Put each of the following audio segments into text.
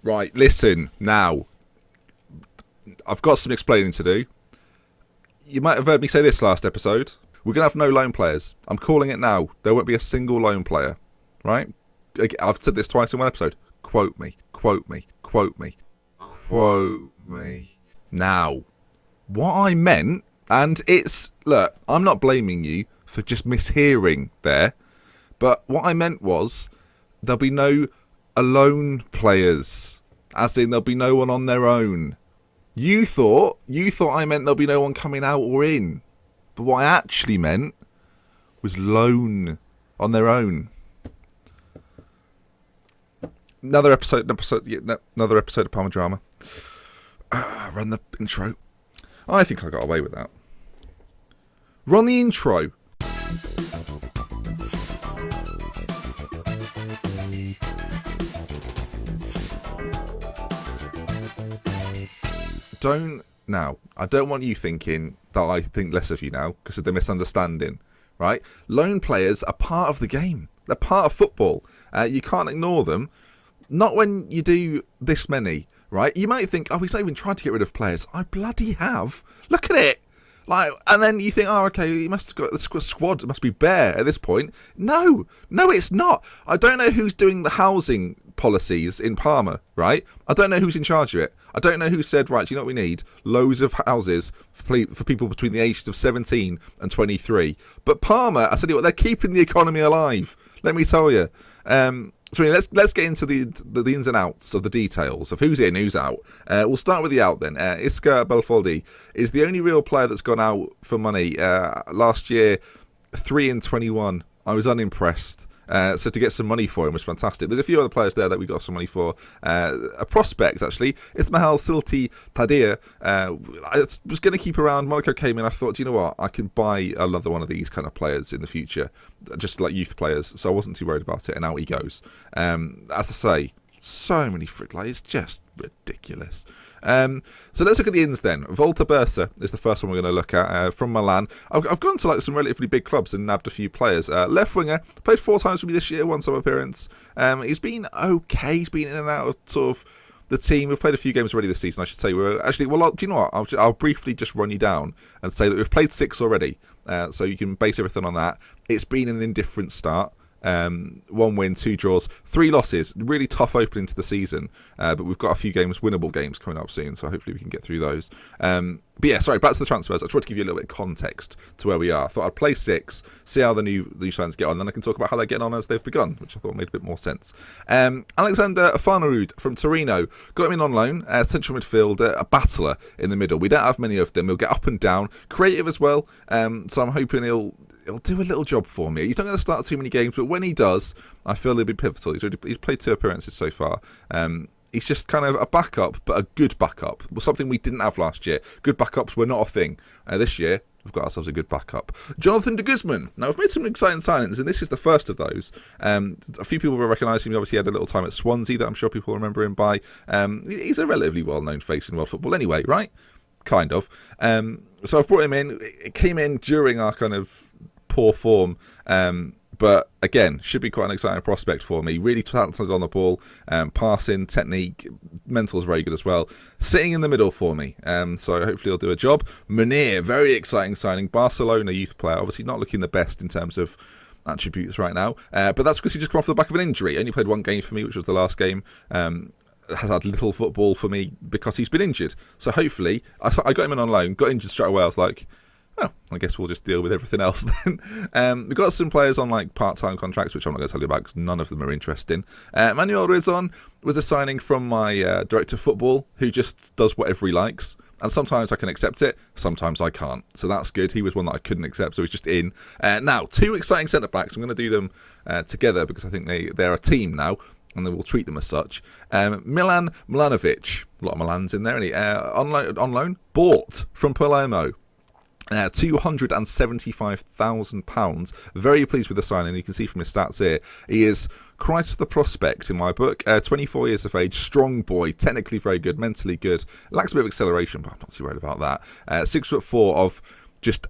Right, listen, now. I've got some explaining to do. You might have heard me say this last episode. We're going to have no loan players. I'm calling it now. There won't be a single loan player. Right? I've said this twice in one episode. Quote me. Quote me. Quote me. Quote me. Now, what I meant, and it's... Look, I'm not blaming you for just mishearing there. But what I meant was, there'll be no alone players. As in, there'll be no one on their own. You thought I meant there'll be no one coming out or in. But what I actually meant was loan on their own. Another episode of Parma Drama. Run the intro. I think I got away with that. Run the intro. I don't want you thinking that I think less of you now because of the misunderstanding, right? Lone players are part of the game. They're part of football. You can't ignore them. Not when you do this many, right? You might think, oh, he's not even trying to get rid of players. I bloody have. Look at it. And then you think, oh, okay, he must have got the squad. It must be bare at this point. No, it's not. I don't know who's doing the housing policies in Parma, right? I don't know who's in charge of it. I don't know who said, right, do you know what we need? Loads of houses for people between the ages of 17 and 23. But Parma, I tell you what, they're keeping the economy alive. Let me tell you. So let's get into the ins and outs of the details of who's in, who's out. We'll start with the out then. Iska Belfodil is the only real player that's gone out for money. Last year, 3 in 21. I was unimpressed. So to get some money for him was fantastic. There's a few other players there that we got some money for. A prospect, actually. Ismail Silti Tadir. I was going to keep around. Monaco came in. I thought, you know what? I can buy another one of these kind of players in the future. Just like youth players. So I wasn't too worried about it. And out he goes. As I say, so many it's just ridiculous. So let's look at the ins then. Volta Bursa is the first one we're going to look at from Milan. I've gone to some relatively big clubs and nabbed a few players. Left winger, played 4 times for me this year, one sub appearance. He's been okay. He's been in and out of sort of the team. We've played a few games already this season, I should say. Do you know what? I'll briefly just run you down and say that we've played 6 already. So you can base everything on that. It's been an indifferent start. 1 win, 2 draws, 3 losses. Really tough opening to the season, but we've got a few winnable games coming up soon, so hopefully we can get through those. But yeah, sorry, back to the transfers. I tried to give you a little bit of context to where we are. I thought I'd play 6, see how the new signings get on, then I can talk about how they're getting on as they've begun, which I thought made a bit more sense. Alexander Farnerud from Torino, got him in on loan, central midfielder, a battler in the middle. We don't have many of them. He'll get up and down, creative as well, so I'm hoping he'll do a little job for me. He's not going to start too many games, but when he does, I feel he'll be pivotal. He's played 2 appearances so far. He's just kind of a backup, but a good backup. Something we didn't have last year. Good backups were not a thing. This year, we've got ourselves a good backup. Jonathan de Guzman. Now, we've made some exciting signings, and this is the first of those. A few people will recognise him. He obviously had a little time at Swansea that I'm sure people remember him by. He's a relatively well-known face in world football anyway, right? Kind of. So I've brought him in. It came in during our kind of poor form, but again, should be quite an exciting prospect for me. Really talented on the ball, passing, technique, mental's very good as well. Sitting in the middle for me, so hopefully he'll do a job. Munir, very exciting signing, Barcelona youth player, obviously not looking the best in terms of attributes right now, but that's because he just come off the back of an injury. Only played 1 game for me, which was the last game. Has had little football for me because he's been injured. So hopefully, I got him in on loan, got injured straight away. I was like, oh, I guess we'll just deal with everything else then. We've got some players on part-time contracts, which I'm not going to tell you about because none of them are interesting. Manuel Rizon was a signing from my director of football who just does whatever he likes. And sometimes I can accept it, sometimes I can't. So that's good. He was one that I couldn't accept, so he's just in. Now, 2 exciting centre-backs. I'm going to do them together because I think they're a team now, and then we'll treat them as such. Milan Milanovic, a lot of Milans in there, isn't he? On loan, bought from Palermo. £275,000. Very pleased with the signing. You can see from his stats here, he is quite the prospect in my book. 24 years of age, strong boy, technically very good, mentally good. Lacks a bit of acceleration, but I'm not too worried about that. 6'4" of just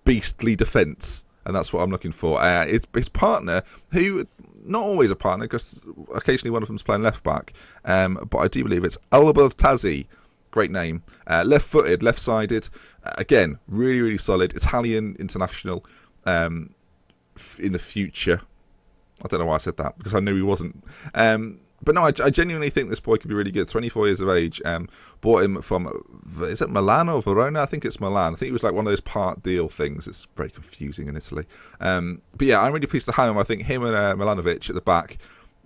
beastly defence. And that's what I'm looking for. His partner, who not always a partner because occasionally one of them's playing left back, but I do believe it's Albertazzi. Great name. Left-footed, left-sided. Again, really, really solid. Italian international in the future. I don't know why I said that because I knew he wasn't. But no, I genuinely think this boy could be really good. 24 years of age. Bought him from, is it Milan or Verona? I think it's Milan. I think it was like one of those part deal things. It's very confusing in Italy. But yeah, I'm really pleased to have him. I think him and Milanovic at the back,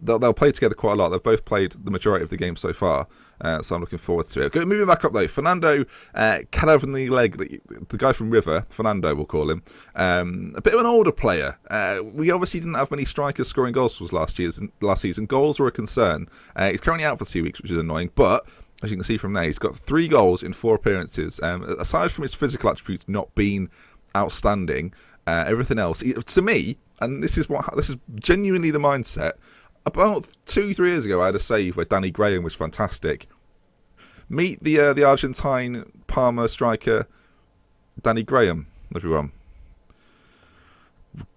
they'll play together quite a lot. They've both played the majority of the game so far, so I'm looking forward to it. Moving back up though, Fernando Caravanillegri, the guy from River, Fernando we'll call him, a bit of an older player. We obviously didn't have many strikers scoring goals for us last season. Goals were a concern. He's currently out for 2 weeks, which is annoying, but as you can see from there, he's got 3 goals in 4 appearances. Aside from his physical attributes not being outstanding, everything else, to me, and this is genuinely the mindset. About 2-3 years ago, I had a save where Danny Graham was fantastic. Meet the Argentine Parma striker, Danny Graham, everyone.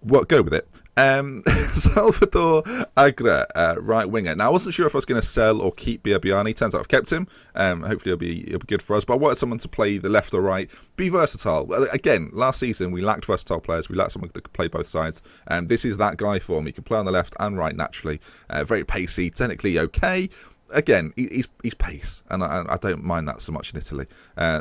Go with it. Salvador Agra, right winger. Now, I wasn't sure if I was going to sell or keep Biabiani. Turns out I've kept him. Hopefully he'll be good for us. But I wanted someone to play the left or right, be versatile. Again, last season we lacked versatile players. We lacked someone that could play both sides. This is that guy for me. He can play on the left and right naturally. Very pacey, technically okay. Again, he's pace, and I don't mind that so much in Italy.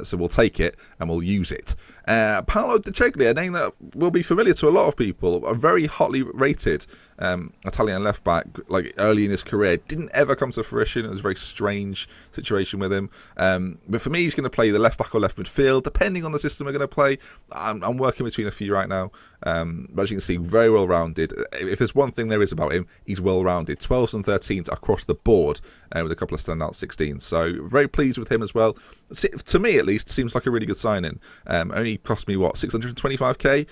So we'll take it and we'll use it. Paolo Di Ceglie, a name that will be familiar to a lot of people, a very hotly rated Italian left back, like early in his career, didn't ever come to fruition. It was a very strange situation with him. But for me, he's going to play the left back or left midfield, depending on the system we're going to play. I'm working between a few right now. But as you can see, very well rounded. If there's one thing there is about him, he's well rounded. 12s and 13s across the board, with a couple of standout 16s. So very pleased with him as well. To me, at least, seems like a really good signing. Only cost me, 625k?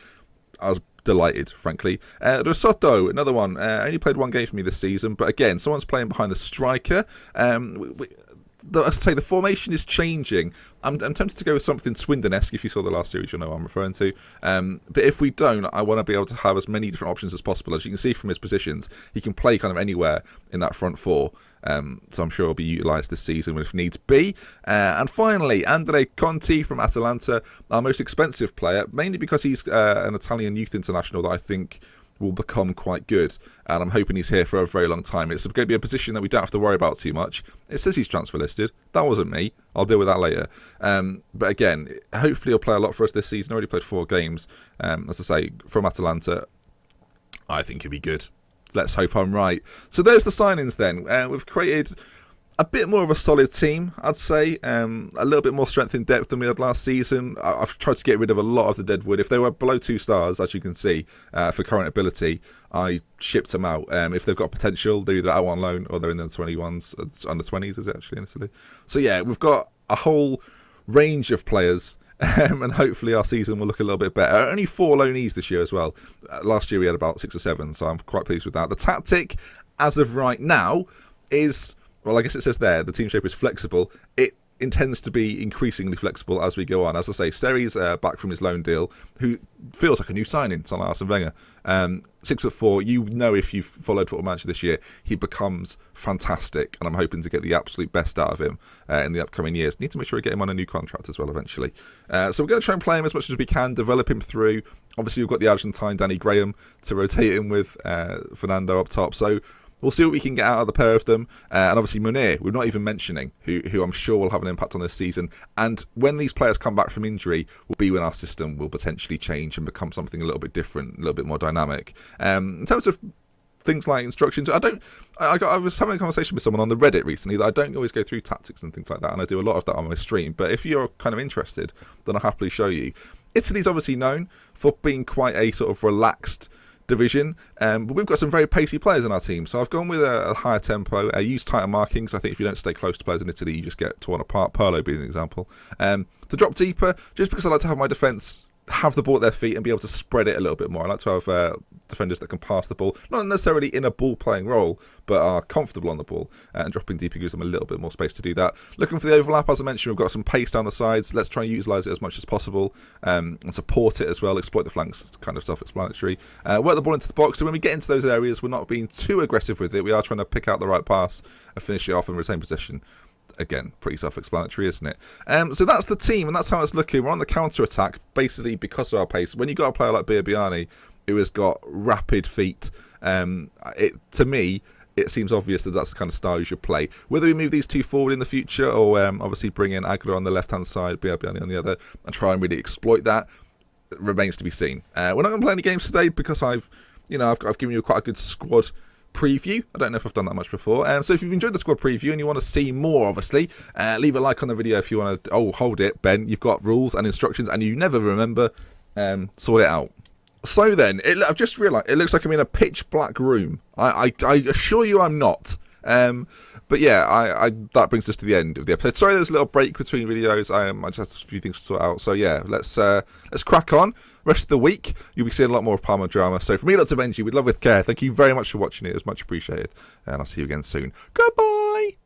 I was delighted, frankly. Risotto, another one. Only played 1 game for me this season, but again, someone's playing behind the striker. As I say, the formation is changing. I'm tempted to go with something Swindon-esque. If you saw the last series, you'll know what I'm referring to. But if we don't, I want to be able to have as many different options as possible. As you can see from his positions, he can play kind of anywhere in that front 4. So I'm sure he'll be utilised this season if needs be. And finally, Andrea Conti from Atalanta, our most expensive player, mainly because he's an Italian youth international that I think will become quite good, and I'm hoping he's here for a very long time. It's going to be a position that we don't have to worry about too much. It says he's transfer listed. That wasn't me. I'll deal with that later. But again, hopefully he'll play a lot for us this season. Already played 4 games. As I say, from Atalanta, I think he'll be good. Let's hope I'm right. So there's the signings then. We've created a bit more of a solid team, I'd say. A little bit more strength in depth than we had last season. I've tried to get rid of a lot of the dead wood. If they were below 2 stars, as you can see, for current ability, I shipped them out. If they've got potential, they're either out on loan or they're in the 21s. It's under 20s, is it actually, in Italy? So yeah, we've got a whole range of players. And hopefully our season will look a little bit better. Only 4 loanees this year as well. Last year we had about 6 or 7, so I'm quite pleased with that. The tactic, as of right now, is... Well, I guess it says there, the team shape is flexible. It intends to be increasingly flexible as we go on. As I say, Steri's back from his loan deal, who feels like a new signing, it's like Arsene Wenger. 6'4", you know if you've followed Football Manager this year, he becomes fantastic, and I'm hoping to get the absolute best out of him in the upcoming years. Need to make sure we get him on a new contract as well eventually. So we're going to try and play him as much as we can, develop him through. Obviously, we've got the Argentine Danny Graham to rotate him with Fernando up top, so we'll see what we can get out of the pair of them. And obviously Munir, we're not even mentioning, who I'm sure will have an impact on this season. And when these players come back from injury, will be when our system will potentially change and become something a little bit different, a little bit more dynamic. In terms of things like instructions, I was having a conversation with someone on the Reddit recently that I don't always go through tactics and things like that, and I do a lot of that on my stream. But if you're kind of interested, then I'll happily show you. Italy's obviously known for being quite a sort of relaxed division, but we've got some very pacey players in our team, so I've gone with a higher tempo. I use tighter markings. I think if you don't stay close to players in Italy, you just get torn apart. Pirlo being an example. To drop deeper, just because I like to have my defence have the ball at their feet and be able to spread it a little bit more. I like to have defenders that can pass the ball, not necessarily in a ball-playing role, but are comfortable on the ball, and dropping deeper gives them a little bit more space to do that. Looking for the overlap, as I mentioned, we've got some pace down the sides. Let's try and utilise it as much as possible, and support it as well, exploit the flanks. It's kind of self-explanatory. Work the ball into the box, so when we get into those areas, we're not being too aggressive with it. We are trying to pick out the right pass and finish it off and retain possession. Again, pretty self-explanatory, isn't it? So that's the team, and that's how it's looking. We're on the counter-attack, basically because of our pace. When you've got a player like Biabiani, who has got rapid feet, to me, it seems obvious that that's the kind of style you should play. Whether we move these two forward in the future, or obviously bring in Aguilar on the left-hand side, Biabiani on the other, and try and really exploit that, remains to be seen. We're not going to play any games today because I've given you quite a good squad preview. I don't know if I've done that much before. So if you've enjoyed the squad preview and you want to see more, obviously, leave a like on the video if you want to. Oh, hold it, Ben. You've got rules and instructions and you never remember. Sort it out. So then, I've just realised it looks like I'm in a pitch black room. I assure you I'm not. But yeah, that brings us to the end of the episode. Sorry, there's a little break between videos. I just had a few things to sort out. So yeah, let's crack on. Rest of the week, you'll be seeing a lot more of Parma drama. So from me, Dr. Benji, with love, with care. Thank you very much for watching it. It's much appreciated, and I'll see you again soon. Goodbye.